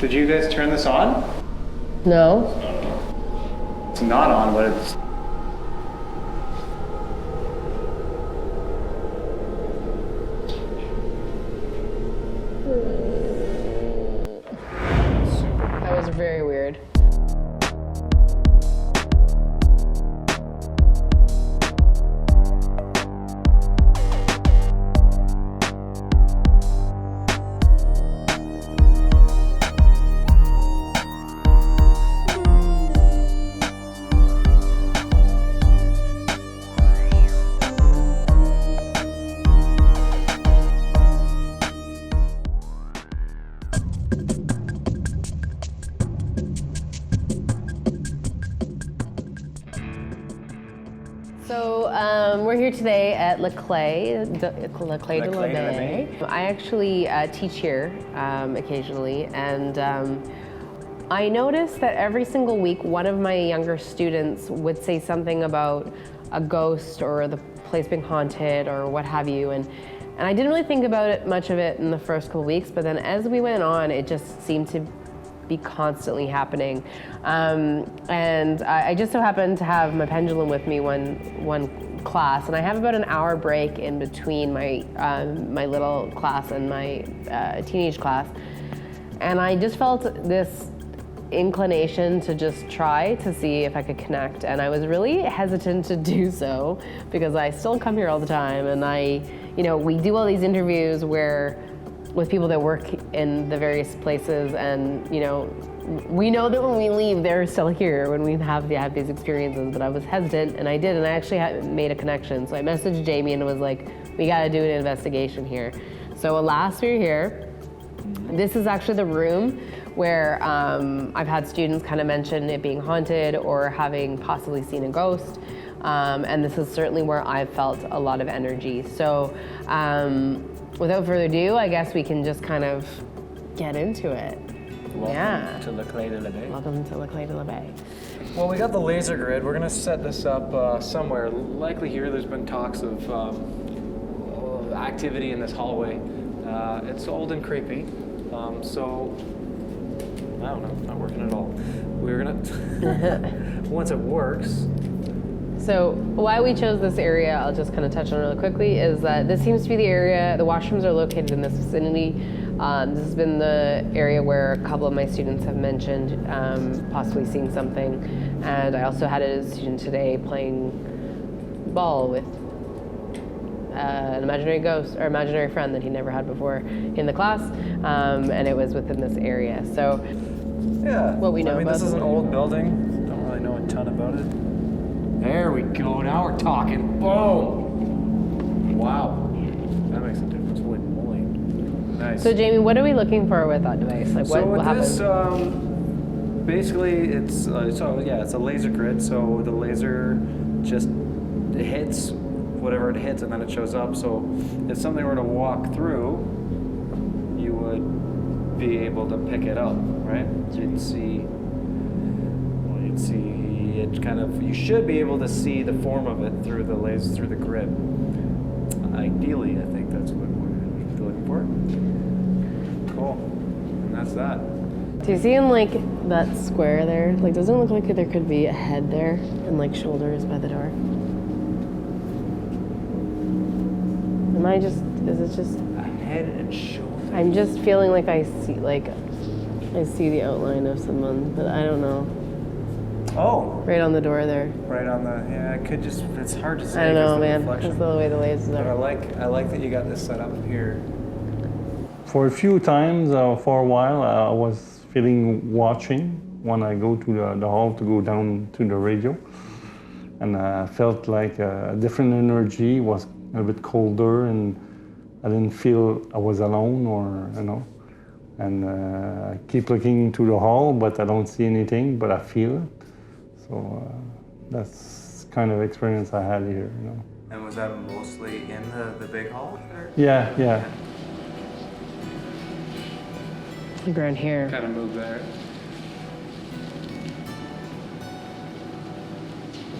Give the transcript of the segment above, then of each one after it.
Did you guys turn this on? No. It's not on, but it's... That was very weird. So we're here today at Le Clay de l'Abeille. I actually teach here occasionally, and I noticed that every single week one of my younger students would say something about a ghost or the place being haunted or what have you, and I didn't really think about it much of it in the first couple weeks, but then as we went on, it just seemed to be constantly happening. And I just so happened to have my pendulum with me one class, and I have about an hour break in between my my little class and my teenage class, and I just felt this inclination to just try to see if I could connect, and I was really hesitant to do so because I still come here all the time, and we do all these interviews with people that work in the various places, and we know that when we leave, they're still here when we have these experiences, but I was hesitant, and I did, and I actually made a connection. So I messaged Jamie and was like, we gotta do an investigation here. So alas, we're here. This is actually the room where I've had students kind of mention it being haunted or having possibly seen a ghost. And this is certainly where I've felt a lot of energy. So without further ado, I guess we can just kind of get into it. Welcome to Le Clay de l'Abeille. Welcome to Le Clay de l'Abeille. Well, we got the laser grid. We're gonna set this up somewhere. Likely here, there's been talks of activity in this hallway. It's old and creepy, so I don't know, not working at all. We're gonna, once it works. So why we chose this area, I'll just kind of touch on really quickly, is that this seems to be the area, the washrooms are located in this vicinity. This has been the area where a couple of my students have mentioned possibly seeing something. And I also had a student today playing ball with an imaginary ghost or imaginary friend that he never had before in the class, and it was within this area. So yeah, what we know about this is an old building. Don't really know a ton about it. There we go. Now we're talking. Boom! Wow, that makes a difference. Holy moly! Nice. So Jamie, what are we looking for with that device? Like what happens? Basically, it's it's a laser grid. So the laser just hits whatever it hits, and then it shows up. So if something were to walk through, you would be able to pick it up, right? You'd see it kind of. You should be able to see the form of it through the laser, through the grid. Ideally, I think that's what we're looking for. Cool, and that's that. Do you see in like that square there? Like, doesn't it look like there could be a head there and like shoulders by the door? Is it just A head and shoulders? I'm just feeling like I see the outline of someone, but I don't know. Oh. Right on the door there. Right on the, yeah, it could just, it's hard to say. I don't know, man. Reflection. That's the way the lasers But are. I like that you got this set up here. For a few times, for a while, I was feeling watching when I go to the hall to go down to the radio. And I felt like a different energy, was a bit colder, and I didn't feel I was alone or, And I keep looking to the hall, but I don't see anything, but I feel it. So that's kind of experience I had here, And was that mostly in the big hall? Yeah. Like around here. Kind of move there.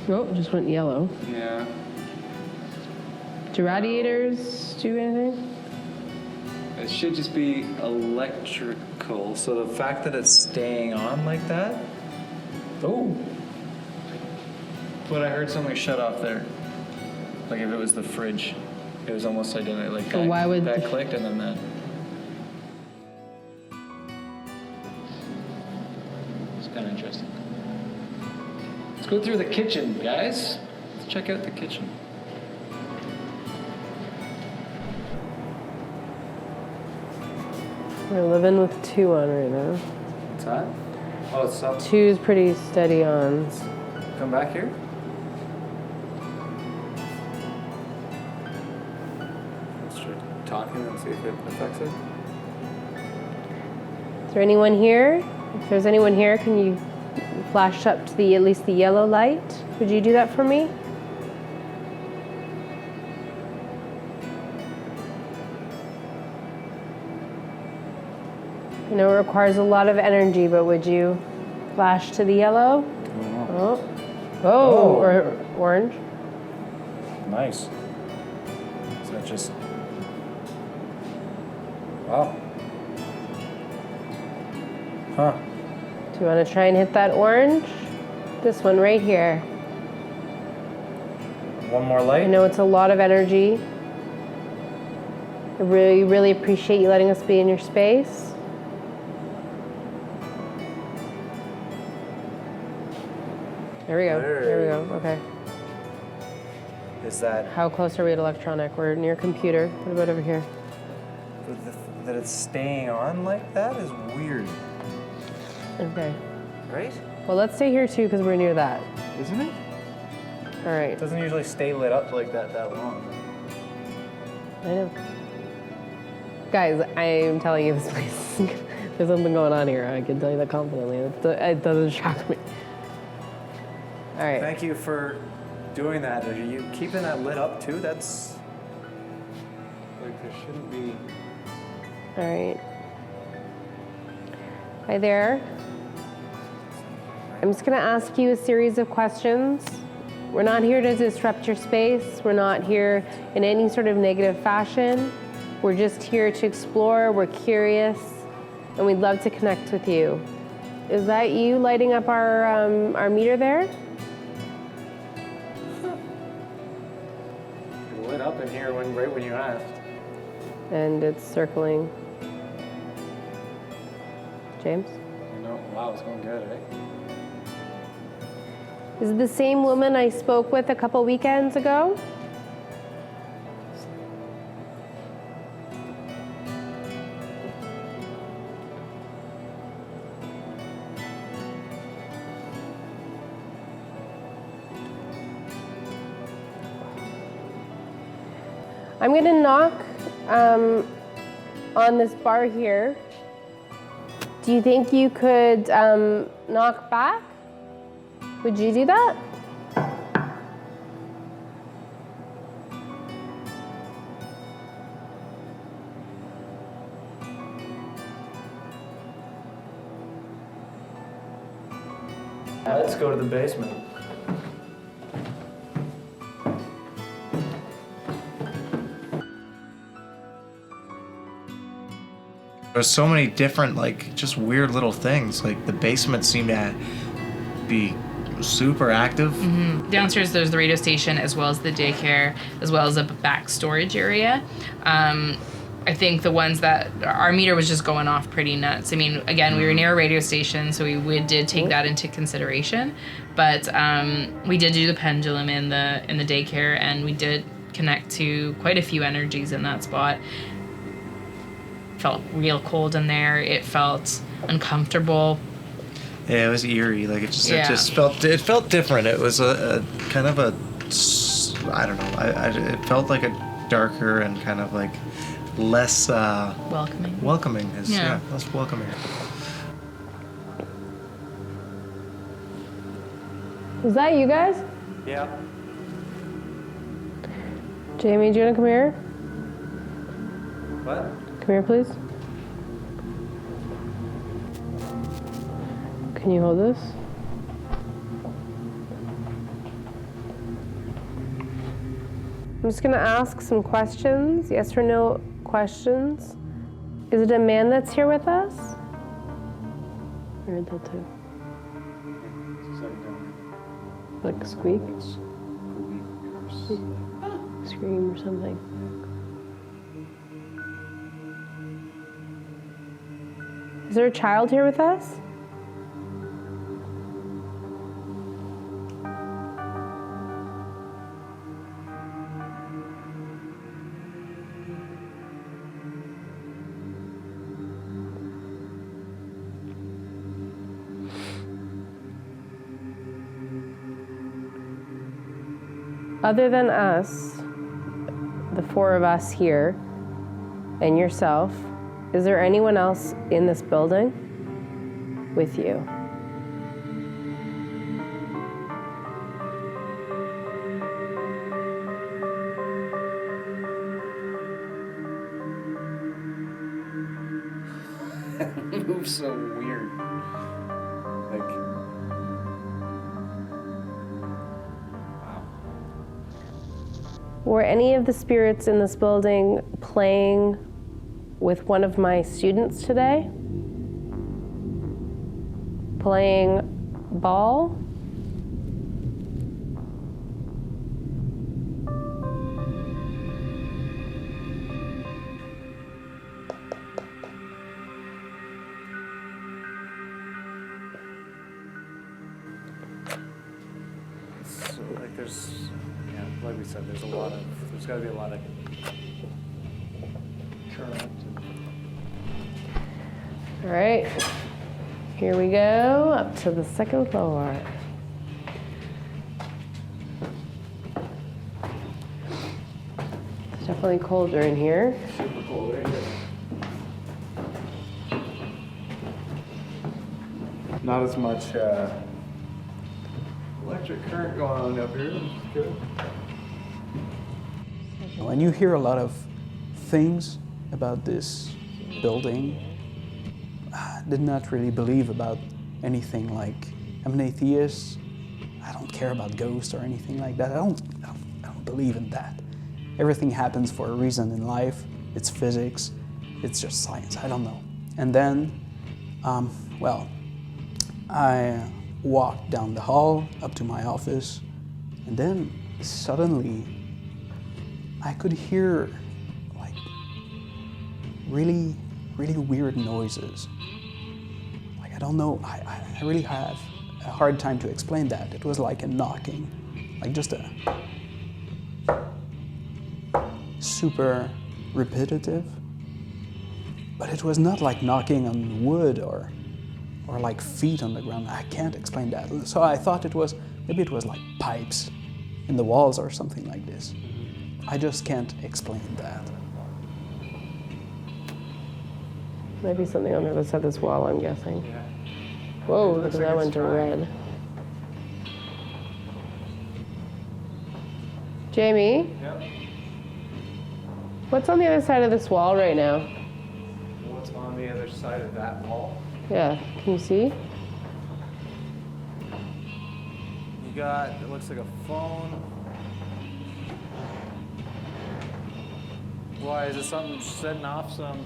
Oh, it just went yellow. Yeah. Do radiators do anything? It should just be electrical. So the fact that it's staying on like that. Oh. But I heard something shut off there. Like if it was the fridge, it was almost identical. Like that, why would that clicked and then that. It's kind of interesting. Let's go through the kitchen, guys. Let's check out the kitchen. We're living with 2 on right now. What's that? Oh, it's up. 2 is pretty steady ons. Come back here. Let's try talking and see if it affects it. Is there anyone here? If there's anyone here, can you flash up to at least the yellow light? Would you do that for me? I know it requires a lot of energy, but would you flash to the yellow? Oh, or orange. Nice. So that just. Wow. Huh. Do you want to try and hit that orange? This one right here. One more I light. know it's a lot of energy. I really, really appreciate you letting us be in your space. There we go. There we go. Okay. Is that How close are we to electronic? We're near computer. What about over here? that it's staying on like that is weird, Okay. right? Well, let's stay here too because we're near that. Isn't it? All right. It doesn't usually stay lit up like that long. I know. Guys, I'm telling you this place. There's something going on here. I can tell you that confidently. It doesn't shock me. All right. Thank you for doing that. Are you keeping that lit up too? That's like there shouldn't be. All right. Hi there. I'm just going to ask you a series of questions. We're not here to disrupt your space. We're not here in any sort of negative fashion. We're just here to explore. We're curious, and we'd love to connect with you. Is that you lighting up our meter there? It lit up in here right when you asked. And it's circling. James? No, wow, it's going good, eh? Is it the same woman I spoke with a couple weekends ago? I'm going to knock on this bar here. Do you think you could knock back? Would you do that? Let's go to the basement. There's so many different, like, just weird little things. Like, the basement seemed to be super active. Mm-hmm. Downstairs, there's the radio station, as well as the daycare, as well as a back storage area. I think the ones that our meter was just going off pretty nuts. I mean, again, we were near a radio station, so we did take that into consideration. But we did do the pendulum in the daycare, and we did connect to quite a few energies in that spot. Felt real cold in there. It felt uncomfortable. Yeah, it was eerie. Like, it just felt different. It was a kind of a, I don't know. It felt like a darker and kind of like less Welcoming. Welcoming is less welcoming. Is that you guys? Yeah. Jamie, do you want to come here? What? Come here, please. Can you hold this? I'm just going to ask some questions, yes or no questions. Is it a man that's here with us? I heard that too. Like a squeak? Scream or something. Is there a child here with us? Other than us, the four of us here, and yourself, is there anyone else in this building with you? It moves so weird. Like, wow. Were any of the spirits in this building playing with one of my students today? Playing ball? So, like, there's, yeah, like we said, there's got to be a lot of current. All right, here we go, up to the second floor. It's definitely colder in here. Super cold right here. Not as much electric current going on up here. It's good. And you hear a lot of things about this building. I did not really believe about anything like, I'm an atheist. I don't care about ghosts or anything like that. I don't believe in that. Everything happens for a reason in life. It's physics. It's just science. I don't know. And then, I walked down the hall up to my office, and then suddenly I could hear like really weird noises. Like, I don't know, I really have a hard time to explain that. It was like a knocking, like just a super repetitive, but it was not like knocking on wood or like feet on the ground. I can't explain that. So I thought maybe it was like pipes in the walls or something like this. I just can't explain that. Maybe something on the other side of this wall, I'm guessing. Yeah. Whoa, It look looks at like that it's went to drying. red. Jamie, Yep. what's on the other side of this wall right now? What's on the other side of that wall? Yeah, can you see? You got, it looks like a phone. Why, is it something setting off some,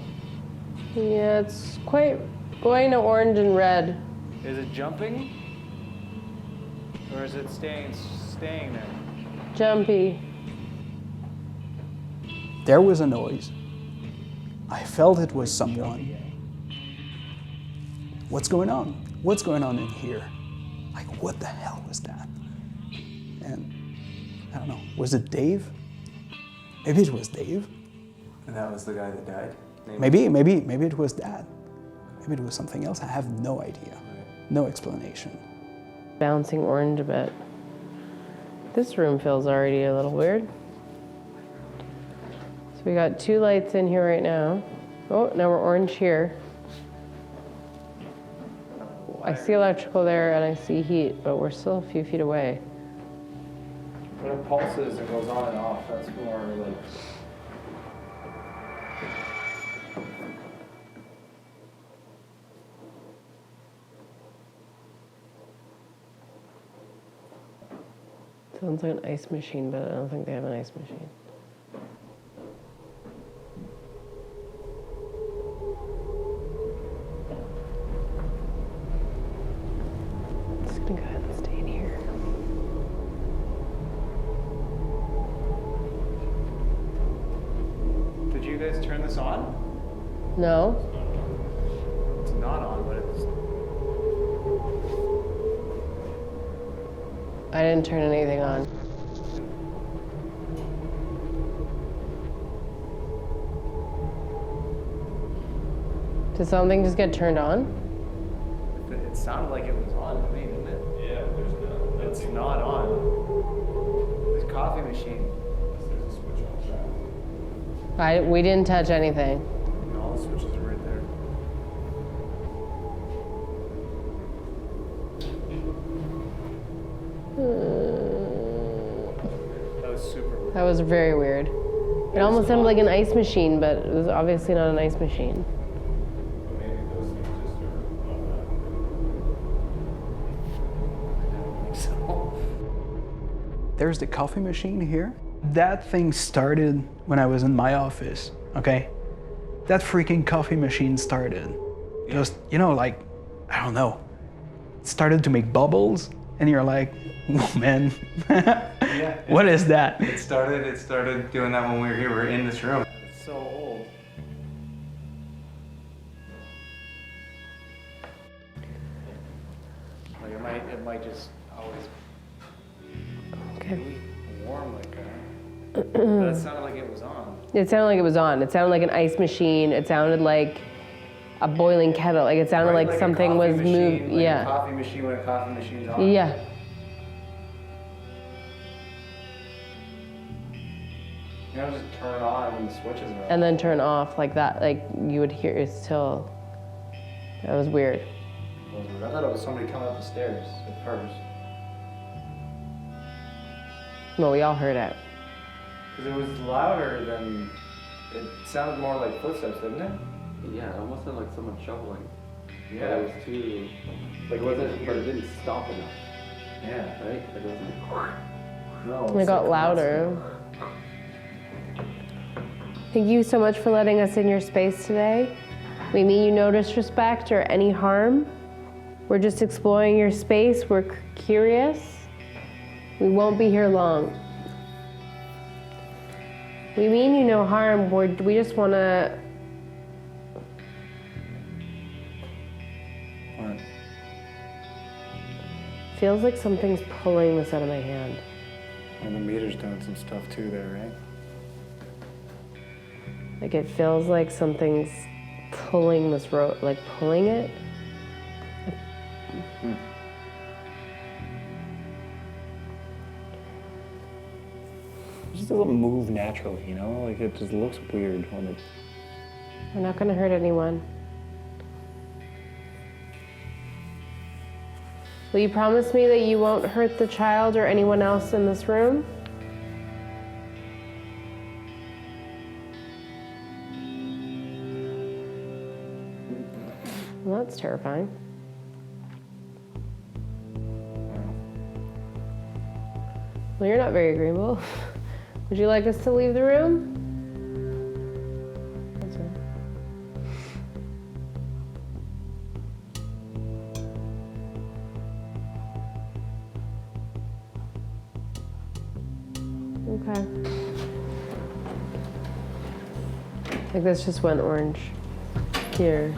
Yeah, it's quite going to orange and red. is it jumping? Or is it staying there? Jumpy. There was a noise. I felt it was someone. What's going on? What's going on in here? Like, what the hell was that? And I don't know, was it Dave? Maybe it was Dave. And that was the guy that died? Maybe it was that. Maybe it was something else. I have no idea. No explanation. Bouncing orange a bit. This room feels already a little weird. So we got 2 lights in here right now. Oh, now we're orange here. I see electrical there and I see heat, but we're still a few feet away. When it pulses and goes on and off, that's more like... Sounds like an ice machine, but I don't think they have an ice machine. you guys turn this on? No. It's not on, but it's. I didn't turn anything on. Did something just get turned on? It sounded like it was on to me, didn't it? Yeah, there's not. It's not on. This coffee machine. There's a switch on that. We didn't touch anything. All the switches are right there. That was super weird. That was very weird. It almost sounded like an ice machine, but it was obviously not an ice machine. Maybe those things just are on that. There's the coffee machine here. That thing started when I was in my office, okay? That freaking coffee machine started. Just, you know, like, I don't know. It started to make bubbles, and you're like, oh, man, what is that? It started doing that when we were here. We were in this room. It's so old. Like it might just always Okay. be warm like that. But it sounded like it was on. It sounded like it was on. It sounded like an ice machine. It sounded like a boiling kettle. Like it sounded Right, like a something coffee was machine, moved. like Yeah. A coffee machine when a coffee machine's on. Yeah. You know, just turn it on and the switches are on. And then turn off like that. Like you would hear it still. That was weird. I thought it was somebody coming up the stairs at first. Well, we all heard it. Because it was louder than. It sounded more like footsteps, didn't it? Yeah, it almost sounded like someone shoveling. Yeah. But it was too. Like, It wasn't, but it didn't stop enough, Yeah. right? It wasn't. No. It got louder. Thank you so much for letting us in your space today. We mean you no disrespect or any harm. We're just exploring your space. We're curious. We won't be here long. We mean you no harm. We just want to. What? Feels like something's pulling this out of my hand. And the meter's doing some stuff too there, right? Like it feels like something's pulling this rope, like pulling it. It just doesn't move naturally, you know? Like it just looks weird when it. We're not going to hurt anyone. Will you promise me that you won't hurt the child or anyone else in this room? Well, that's terrifying. Well, you're not very agreeable. Would you like us to leave the room? That's fine. Okay. Like this just went orange. Here.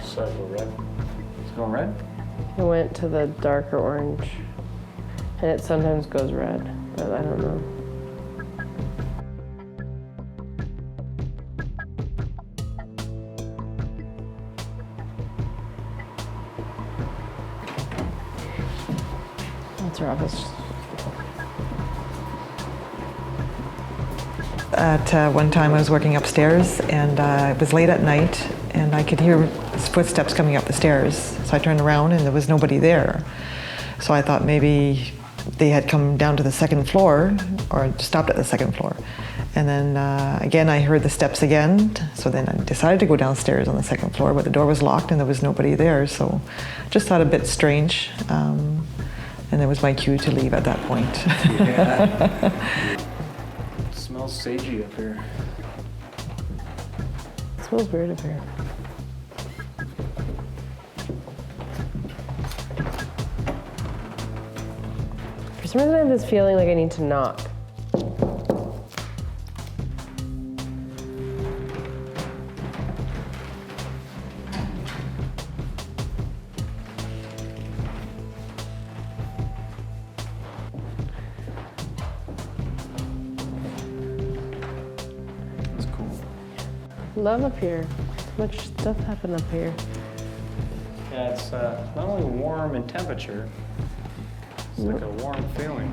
So go red. It's going red? It went to the darker orange. And it sometimes goes red, but I don't know. That's our office. At one time I was working upstairs and it was late at night and I could hear footsteps coming up the stairs. So I turned around and there was nobody there. So I thought maybe they had come down to the second floor or stopped at the second floor. And then again I heard the steps again. So then I decided to go downstairs on the second floor, but the door was locked and there was nobody there. So just thought a bit strange. And it was my cue to leave at that point. Yeah. It smells sagey up here. It smells weird up here. some reason I have this feeling like I need to knock. It's cool. Love up here. So much stuff happened up here. Yeah, it's not only warm in temperature, it's like a warm feeling.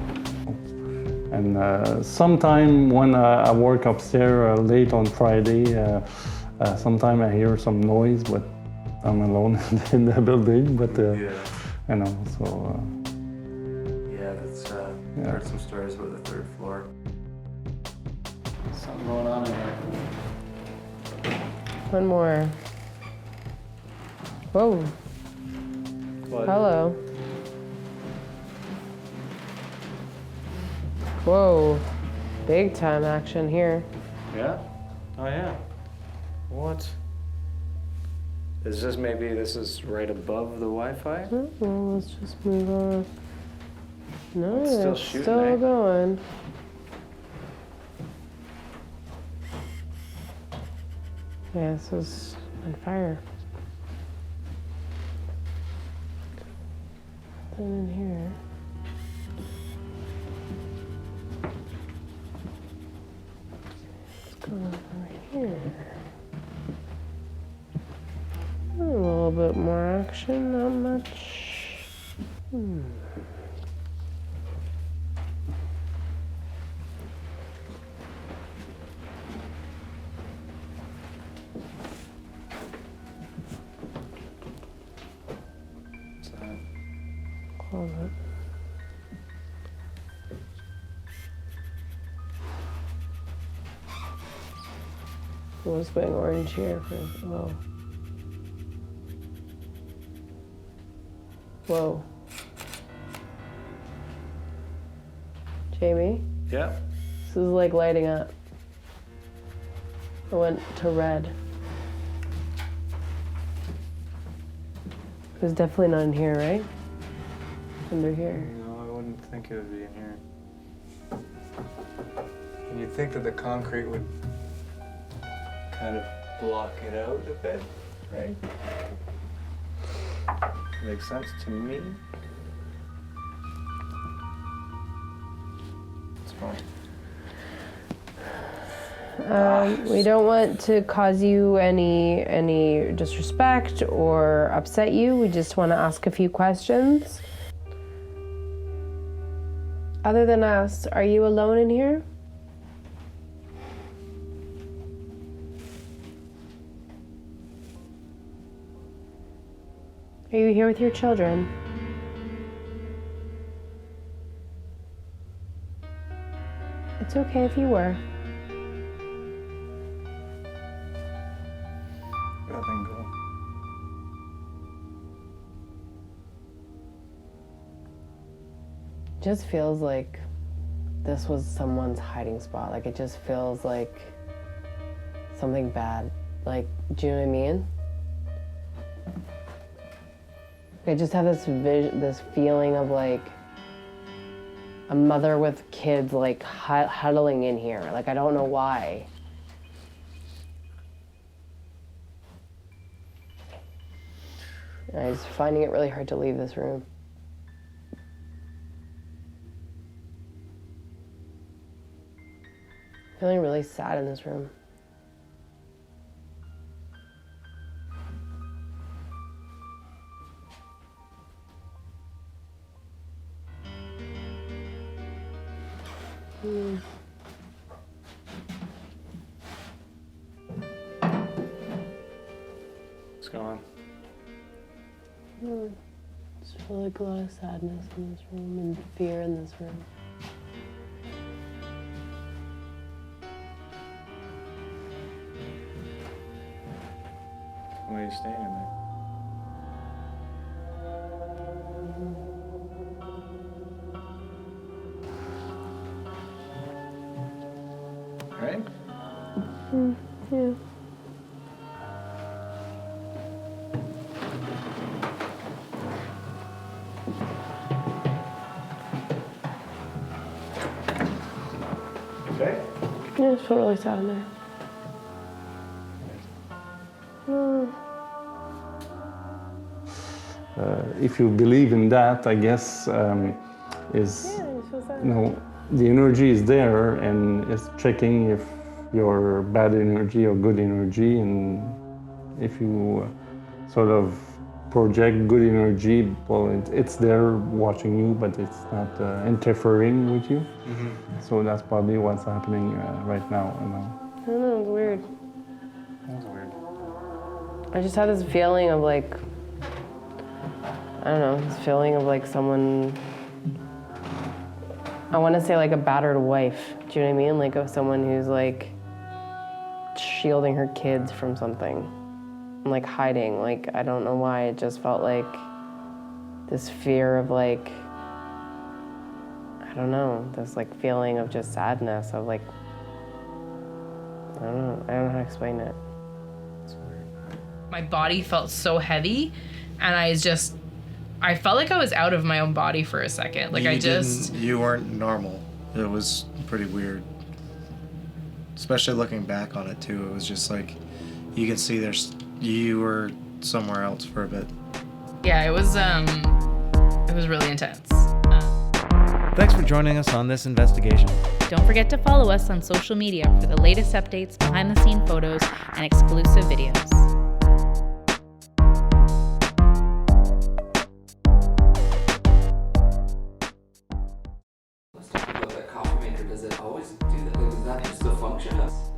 And sometime when I work upstairs late on Friday, sometime I hear some noise, but I'm alone in the building. But you know, so. Yeah, that's. Yeah. Heard some stories about the third floor. Something going on in there. One more. Whoa. But Hello. Whoa. Big time action here. Yeah? Oh yeah. What? Is this maybe this is right above the Wi-Fi? Well, let's just move on. No, It's still it's shooting, still eh? going. Yeah, this is on fire. Nothing in here. What's going on over here? A little bit more action, not much. What's that? Close it. What's going orange here for? Whoa. Whoa. Jamie, Yeah. this is like lighting up. I went to red. It was definitely not in here, right? Under here. No, I wouldn't think it would be in here. And you'd think that the concrete would kind of block it out a bit, right? Makes sense to me. It's fine. We don't want to cause you any disrespect or upset you. We just want to ask a few questions. Other than us, are you alone in here? Are you here with your children? It's okay if you were. Let them go. It just feels like this was someone's hiding spot. Like it just feels like something bad. Like, do you know what I mean? I just have this feeling of like a mother with kids like huddling in here. Like I don't know why. I'm just finding it really hard to leave this room. Feeling really sad in this room. What's going on? Just feel like a lot of sadness in this room and fear in this room. Why are you staying in there? Right? Yeah. Yeah, it's really sad in there. If you believe in that, I guess, is, you know, the energy is there and it's checking if you're bad energy or good energy, and if you sort of project good energy, well, it's there watching you, but it's not interfering with you. So that's probably what's happening right now. You know. I don't know, it's weird. That's weird. I just had this feeling of like, I don't know, this feeling of like someone, I want to say like a battered wife. Do you know what I mean? Like of someone who's like shielding her kids from something and like hiding. Like, I don't know why, it just felt like this fear of like, I don't know, this like feeling of just sadness of like, I don't know how to explain it. My body felt so heavy, and I felt like I was out of my own body for a second. Like You weren't normal. It was pretty weird. Especially looking back on it too. It was just like, you can see you were somewhere else for a bit. Yeah, it was really intense. Thanks for joining us on this investigation. Don't forget to follow us on social media for the latest updates, behind-the-scene photos, and exclusive videos.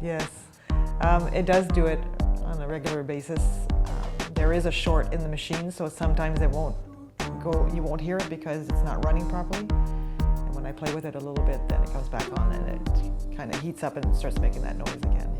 Yes, it does do it on a regular basis. There is a short in the machine, so sometimes it won't go. You won't hear it because it's not running properly. And when I play with it a little bit, then it comes back on and it kind of heats up and starts making that noise again.